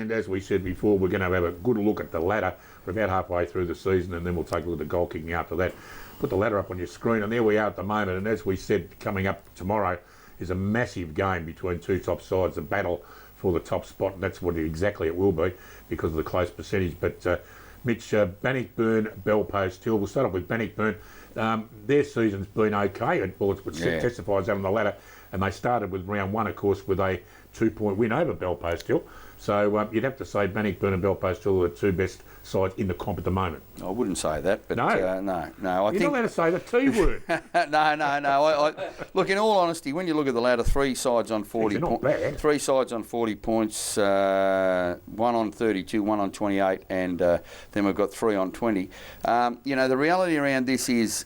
and as we said before, we're going to have a good look at the ladder. We're about halfway through the season, and then we'll take a look at the goal kicking after that. Put the ladder up on your screen, and there we are at the moment. And as we said, coming up tomorrow is a massive game between two top sides, a battle for the top spot, and that's what exactly it will be because of the close percentage. But Mitch, Bannockburn, Bellpost Hill. We'll start off with Bannockburn. Their season's been okay, which testifies out on the ladder, and they started with round one, of course, with a 2-point win over Bellpost Hill. So you'd have to say Bannockburn and Bellpost Hill are the two best sides in the comp at the moment. I wouldn't say that, but no. You're not allowed to say the T word. No. Look, in all honesty, when you look at the ladder, three sides on 40 points. Three sides on 40 points, one on 32, one on 28, and then we've got three on 20. The reality around this is,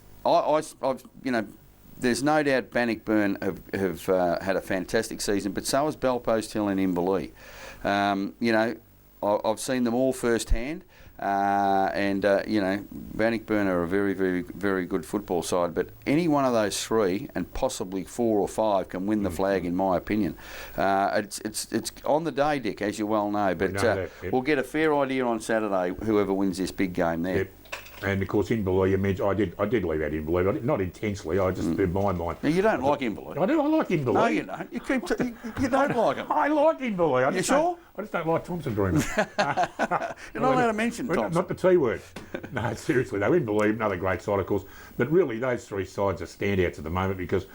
there's no doubt Bannockburn have had a fantastic season, but so has Bellpost Hill and Inverleigh. I've seen them all firsthand, and Bannockburn are a very, very, very good football side. But any one of those three, and possibly 4 or 5, can win the flag, in my opinion. It's on the day, Dick, as you well know. But we'll get a fair idea on Saturday, whoever wins this big game there. Yep. And of course, Inverleigh, you mentioned, I did leave out Inverleigh, not intensely. I just in my mind. Now, you don't like Inverleigh. I do. I like Inverleigh. No, you don't. You don't like him. I like Inverleigh. You sure? I just don't like Thompson very much. You're not allowed to mention Thompson. Not the T word. No, seriously, though. Inverleigh, another great side, of course. But really, those three sides are standouts at the moment because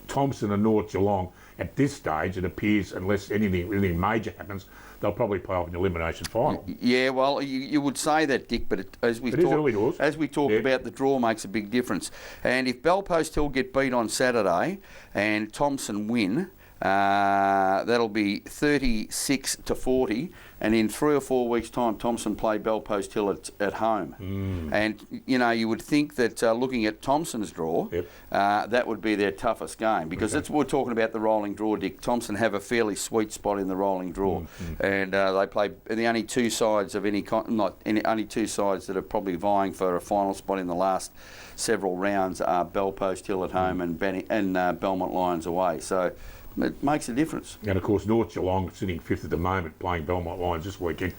Thompson and North Geelong, at this stage, it appears, unless anything major happens, they'll probably play off in the elimination final. Yeah, well, you would say that, Dick, but as we talked about, the draw makes a big difference. And if Bellpost Hill get beat on Saturday and Thompson win, that'll be 36-40, and in 3 or 4 weeks' time, Thompson play Bellpost Hill at home. And you would think that looking at Thompson's draw, that would be their toughest game because that's what we're talking about, the rolling draw, Dick. Thompson have a fairly sweet spot in the rolling draw, and they play the only two sides of only two sides that are probably vying for a final spot in the last several rounds are Bellpost Hill at home and Belmont Lions away. So it makes a difference. And of course, North Geelong sitting 5th at the moment, playing Belmont Lions this weekend.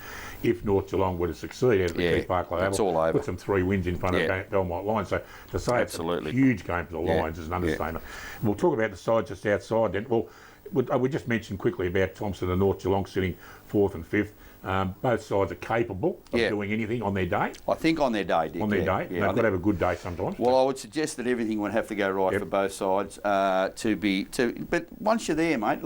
If North Geelong were to succeed out of the Keith Park Oval, it's all over. Put some 3 wins in front of Belmont Lions. So to say Absolutely. It's a huge game for the Lions is an understatement. We'll talk about the side just outside then. Well, we just mentioned quickly about Thompson and North Geelong sitting 4th and 5th. Both sides are capable of doing anything on their day. I think on their day, Dick. On their day. They've got to have a good day sometimes. Well, I would suggest that everything would have to go right for both sides but once you're there, mate,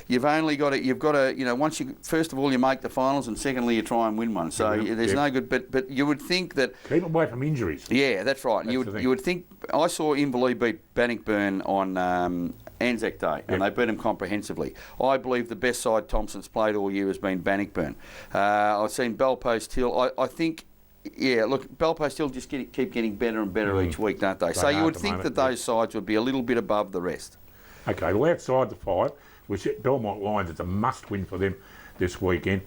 you've only got to, once you, first of all, you make the finals, and secondly, you try and win one. So there's no good, but you would think that... Keep away from injuries. Yeah, that's right. You would think... I saw Inverleigh beat Bannockburn on Anzac Day, and they beat them comprehensively. I believe the best side Thompson's played all year has been Bannockburn. I've seen Bellpost Hill. I think, Bellpost Hill just keep getting better and better each week, don't they? So you would think that those sides would be a little bit above the rest. Okay, well, outside the 5, which Belmont Lions, it's a must-win for them this weekend.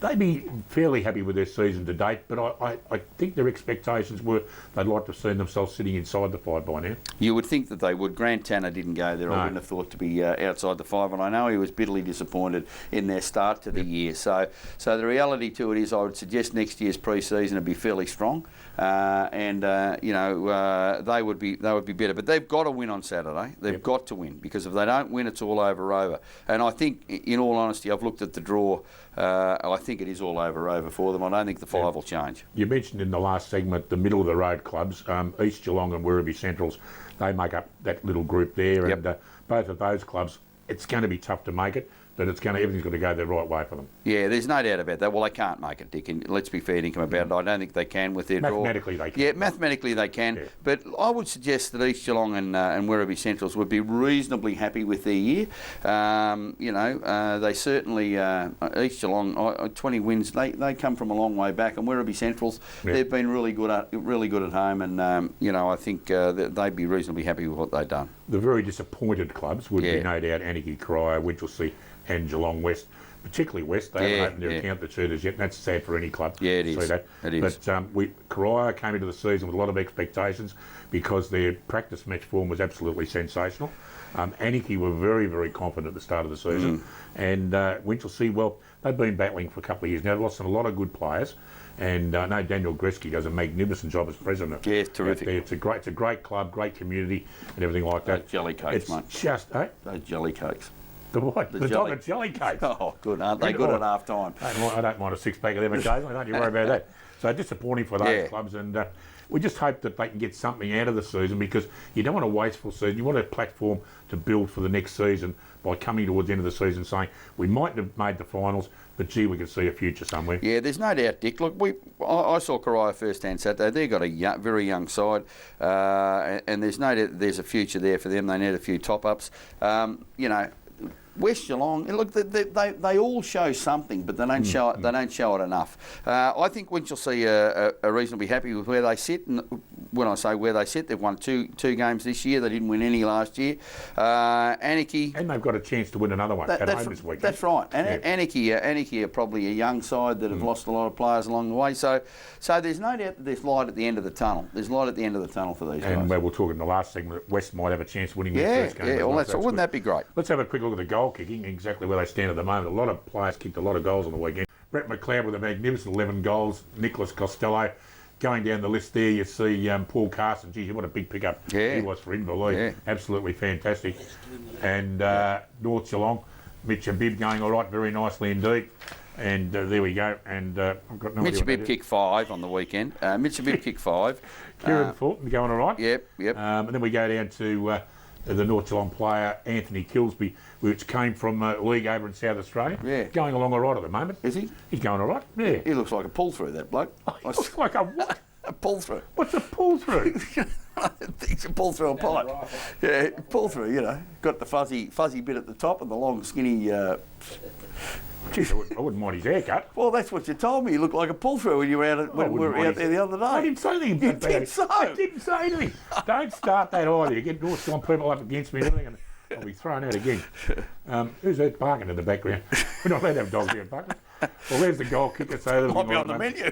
They'd be fairly happy with their season to date, but I think their expectations were they'd like to have seen themselves sitting inside the 5 by now. You would think that they would. Grant Tanner didn't go there. I wouldn't have thought to be outside the 5, and I know he was bitterly disappointed in their start to the year. So the reality to it is, I would suggest next year's pre-season would be fairly strong, and they would be better. But they've got to win on Saturday. They've got to win, because if they don't win, it's all over. And I think, in all honesty, I've looked at the draw. I think it is all over for them. I don't think the 5 will change. You mentioned in the last segment the middle of the road clubs, East Geelong and Werribee Centrals. They make up that little group there, and both of those clubs, it's going to be tough to make it. But everything's got to go the right way for them. Yeah, there's no doubt about that. Well, they can't make it, Dick, and let's be fair to them about it. I don't think they can with their draw. Mathematically they can. Yeah, mathematically they can. Yeah. But I would suggest that East Geelong and Werribee Centrals would be reasonably happy with their year. They certainly, East Geelong, 20 wins, they come from a long way back, and Werribee Centrals, they've been really good at home, and I think they'd be reasonably happy with what they've done. The very disappointed clubs would be no doubt Anarchy, Crier, Winchelsea and Geelong West. particularly West. They haven't opened their account, the Cheetahs, yet, and that's sad for any club. Yeah, it is. See that. It is. But Karaya came into the season with a lot of expectations because their practice match form was absolutely sensational. Anarchy were very, very confident at the start of the season. And Winchelsea, well, they've been battling for a couple of years now. They've lost a lot of good players. And I know Daniel Gretzky does a magnificent job as president. Yeah, it's terrific. It's a great club, great community, and everything like that. Those jelly cakes, mate. It's just, Those jelly cakes. The what? The jelly. dog jelly cakes. Oh, good, aren't they? Good at half time. I don't mind a six-pack of them occasionally, don't you worry about that. So disappointing for those clubs, and we just hope that they can get something out of the season, because you don't want a wasteful season. You want a platform to build for the next season by coming towards the end of the season saying, we might have made the finals, but gee, we can see a future somewhere. Yeah, there's no doubt, Dick. Look, I saw Karaya firsthand Saturday. They've got a very young side, and there's no doubt there's a future there for them. They need a few top-ups. West Geelong, look, they all show something, but they don't show it. They don't show it enough. I think Winchelsea are reasonably happy with where they sit. And when I say where they sit, they've won two games this year. They didn't win any last year. Anarchy, and they've got a chance to win another one at home this weekend. That's right. And Anarchy are probably a young side that have lost a lot of players along the way. So there's no doubt that there's light at the end of the tunnel. There's light at the end of the tunnel for these guys. And we'll talk in the last segment that West might have a chance of winning their first game. Yeah, well, wouldn't that be great? Let's have a quick look at the goal kicking, exactly where they stand at the moment. A lot of players kicked a lot of goals on the weekend. Brett McLeod with a magnificent 11 goals. Nicholas Costello. Going down the list there, you see Paul Carson. Geez, what a big pickup he was for Inverleigh. Yeah. Absolutely fantastic. And North Geelong, Mitch Abib going all right, very nicely indeed. And there we go. And I've got no idea. Mitch Abib kicked 5 on the weekend. Mitch Abib kicked 5. Kieran Fulton going all right. Yep. And then we go down to the North Geelong player, Anthony Kilsby, which came from league over in South Australia. Yeah. Going along all right at the moment. Is he? He's going all right. Yeah. He looks like a pull-through, that bloke. He looks like a what? A pull-through. What's a pull-through? He's a pull-through a pipe. Yeah, pull-through, Got the fuzzy bit at the top and the long, skinny... Geez, I wouldn't mind his haircut. Well, that's what you told me. You look like a pull-through when you were out when we were out there the other day. I didn't say anything about it. You did so. I didn't say anything. Don't start that either. You get North Geelong people up against me and everything, and I'll be thrown out again. Who's that barking in the background? We're not allowed to have dogs here barking. Well, there's the goal kicker. So might be on the menu.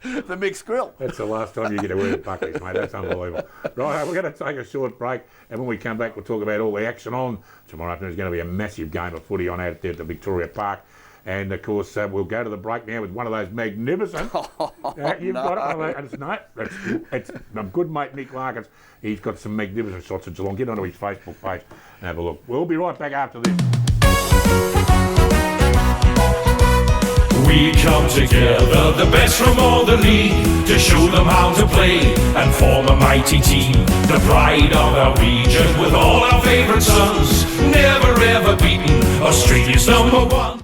The mixed grill. That's the last time you get a word of Buckley's, mate. That's unbelievable. Right, we're going to take a short break, and when we come back, we'll talk about all the action on tomorrow afternoon. There's going to be a massive game of footy on out there at the Victoria Park. And, of course, we'll go to the break now with one of those magnificent... You've got it. It's my good mate, Nick Larkins. He's got some magnificent shots of Geelong. Get onto his Facebook page and have a look. We'll be right back after this. We come together, the best from all the league, to show them how to play and form a mighty team. The pride of our region with all our favourite sons, never ever beaten, Australia's #1.